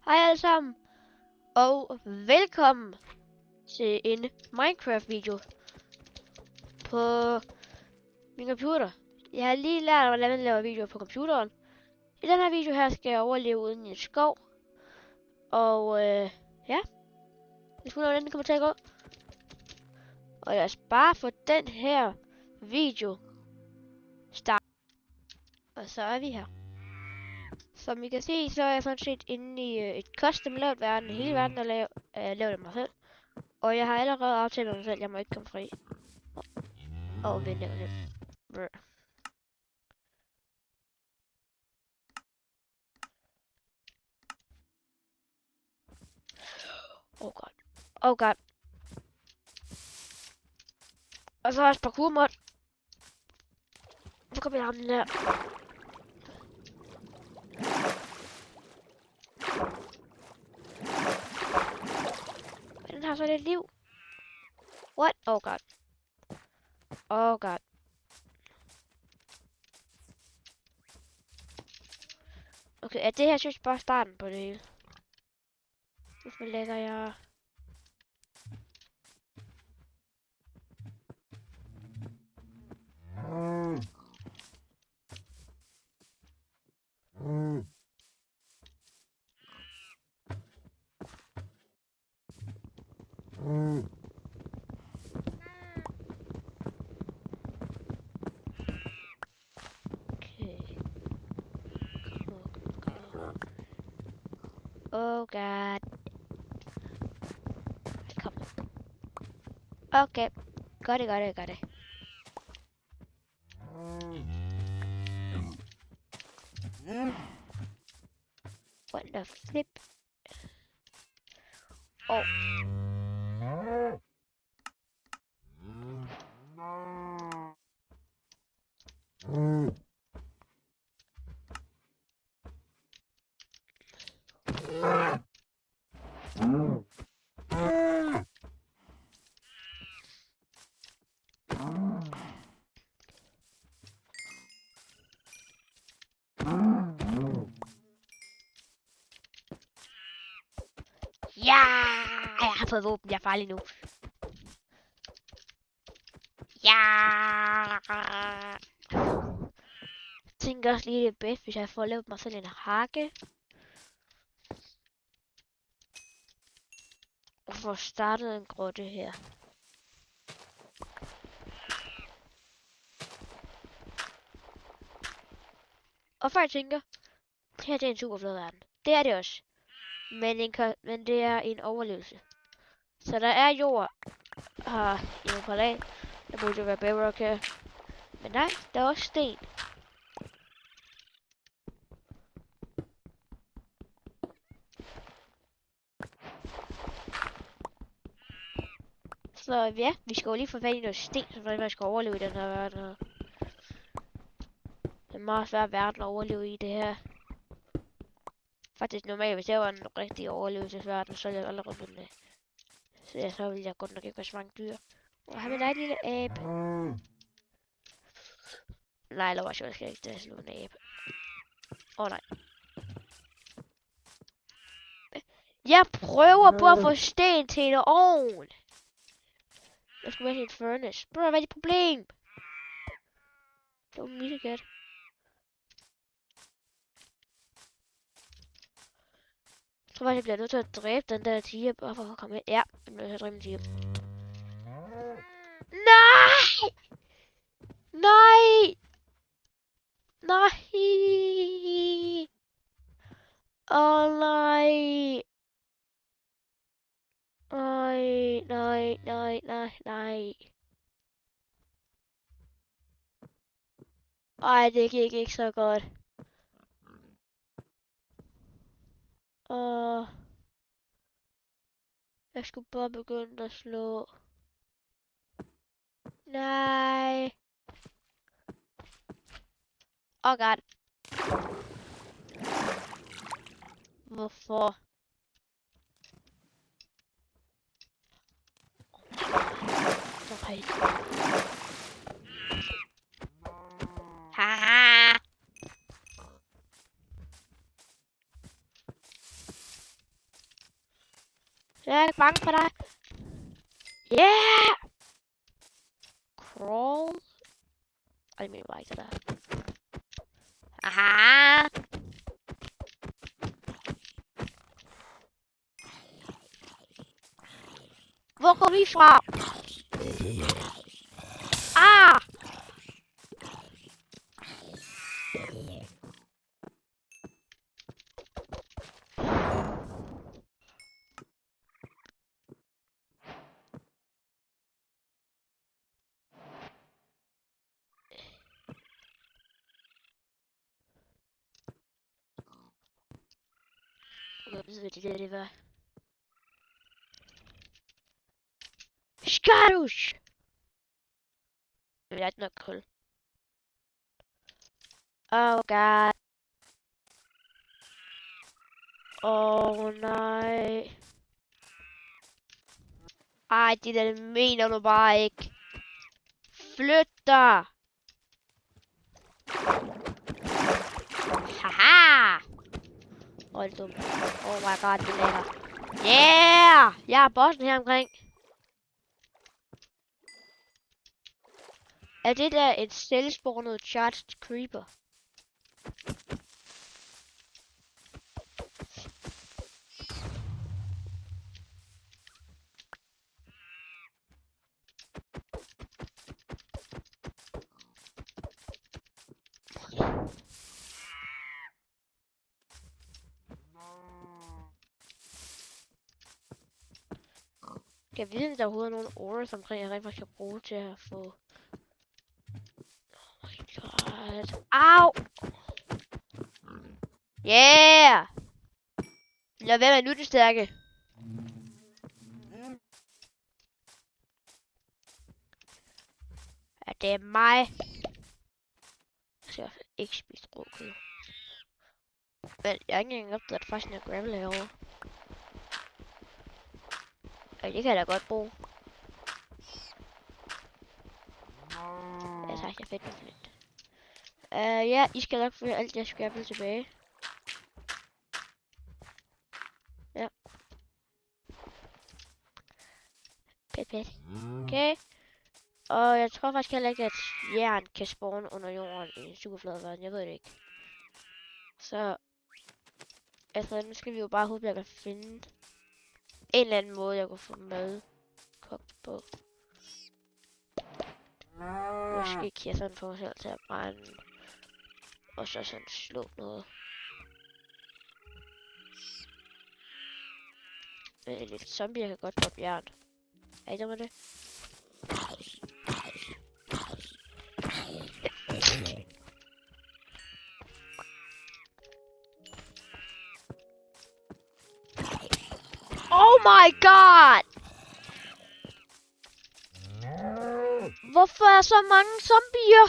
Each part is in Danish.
Hej alle sammen, og velkommen til en Minecraft-video på min computer. Jeg har lige lært, hvordan man laver videoer på computeren. I den her video her skal jeg overleve uden i en skov. Og ja, jeg tror, hvordan det kommer til at gå. Og lad os bare få den her video start. Og så er vi her. Som I kan se, så er jeg sådan set inde i et custom lavet verden. Hele verden er lavet af mig selv. Og jeg har allerede aftalt med mig selv, at jeg må ikke komme fri. Og vente lidt. Oh god. Oh god. Og så har jeg et parkour mod. Så kommer jeg ham der. Den har så lidt liv. What? Oh god. Oh god. Okay, er det her synes bare starten på det hele? Hvorfor lægger jeg... Oh god. Kom. Okay. Got it. What the flip? Oh. Ja! Jeg har fået våben, jeg er farlig nu. Ja! Jeg tænker også lige det er bedst, hvis jeg får lavet mig selv en hakke. Og får startet en grotte her. Og før jeg tænker, det her det er en super flot verden. Det er det også. Men det er en overlevelse. Så der er jord her i nogle par lag. Der burde jo være bedrock her. Men nej, der er også sten. Så ja, vi skal jo lige få fat i noget sten, så man skal overleve i den her verden her. Det er meget svært verden at overleve i det her. Faktisk normalt, hvis det var en rigtig overlevelsesverden, så ville jeg allerede vundet det. Så ja, så ville jeg godt nok ikke være så mange dyr. Og har vi en lille abe. Nej, lov os, jeg skal ikke det slå en abe. Nej. Jeg prøver på at få sten til en ovn. Jeg skal være til et furnace. Bro, hvad er dit problem? Det var en missekat. Jeg tror faktisk, jeg bliver nødt til at dræbe den der tiger, bare for at komme ind. Ja, jeg bliver nødt til at dræbe en tiger. Nej! Nej! Nej! Nej! Nej. Ej, det gik ikke så godt. Jeg skulle bare begynde at slå. Nej. Oh god. Hvorfor? Okay. Haha. Jeg er ikke bange for dig. Yeah! Crawl. Ej, det mener bare ikke det der. Aha! Hvor kom I fra? Ah! Jeg ved ikke, det var. Skadush! Det er ikke nok kul. Oh god. Oh nej. Ej, det der mener du bare ikke. Flyt dig! Haha! Hold dum. Oh my god, det er lækker. Yeah! Jeg er bossen her omkring. Er det der et selvspawnet charged creeper? Jeg ved, at der overhovedet er nogle ores omkring, jeg rent faktisk kan bruge til at få... Oh my god. Au! Yeah! Lad være med nu det stærke. Ja, det er mig. Jeg skal i hvert fald ikke spise råkød. Men jeg har ikke engang opdaget, at der faktisk er gravel herovre. Ja, det kan jeg da godt bruge. Ja, tak, jeg fedt. Ja, I skal nok få alt jeres gravel tilbage. Ja. Pet. Okay. Og jeg tror faktisk heller ikke, at jern kan spawne under jorden i en superfladeverden. Jeg ved det ikke. Så... Altså, nu skal vi jo bare håbe, at jeg kan finde en eller anden måde, jeg kunne få mad kogt på. Måske kan jeg sådan få mig selv til at brænde. Og så sådan slå noget. Lidt zombie, jeg kan godt droppe jern. Er I der med det? Oh my god! Hvorfor er så mange zombier?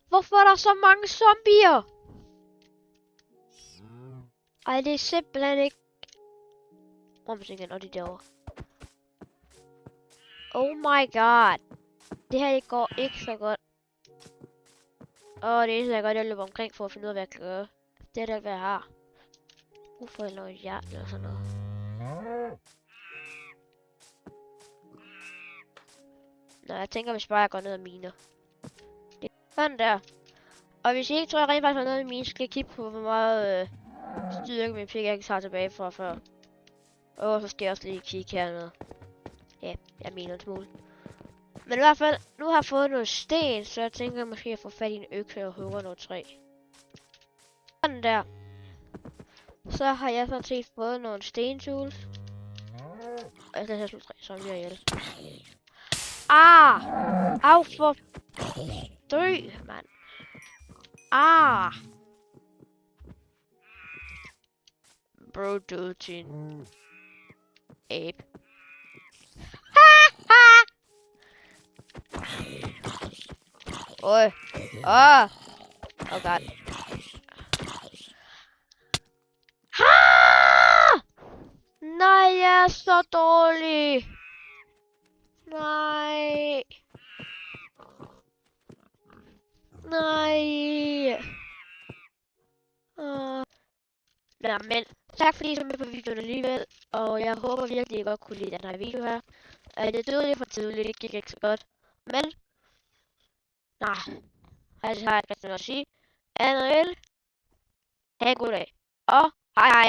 Hvorfor er der så mange zombier? Ej, det er simpelthen ikke... igen, og de derovre. Oh my god. Det her, det går ikke så godt. Det eneste, jeg godt, jeg løber omkring for at finde ud af, hvad jeg kan gøre. Det er det, hvad jeg har. Hvorfor er noget jern eller sådan noget? Nå, jeg tænker, hvis bare jeg går ned og miner. Det er sådan der. Og hvis I ikke tror, jeg rent faktisk har noget i mine, så skal jeg kigge på, hvor meget styrke min pickaxe har tilbage fra før. Og så skal jeg også lige kigge hernede. Ja, jeg miner en smule. Men i hvert fald, nu har jeg fået noget sten, så jeg tænker måske at få fat i en økse og hugge noget træ. Sådan der. Så har jeg sådan set fået nogle stentools. Og jeg skal have slå træ, så bliver jeg ihjel. Ah! Au for... Dø, mand. Ah! Bro, død til en... ape. Oj. Oh god. Nej, jeg er så dårlig. Nej. Nej. være. Men tak fordi I så med på videoen alligevel. Og jeg håber virkelig, I godt kunne lide den her video her. Det døde lidt for tidligt, det gik ikke så godt. Men, nej, altså har jeg ikke rigtig noget at sige. Andet end, ha' en god dag. Og hej hej.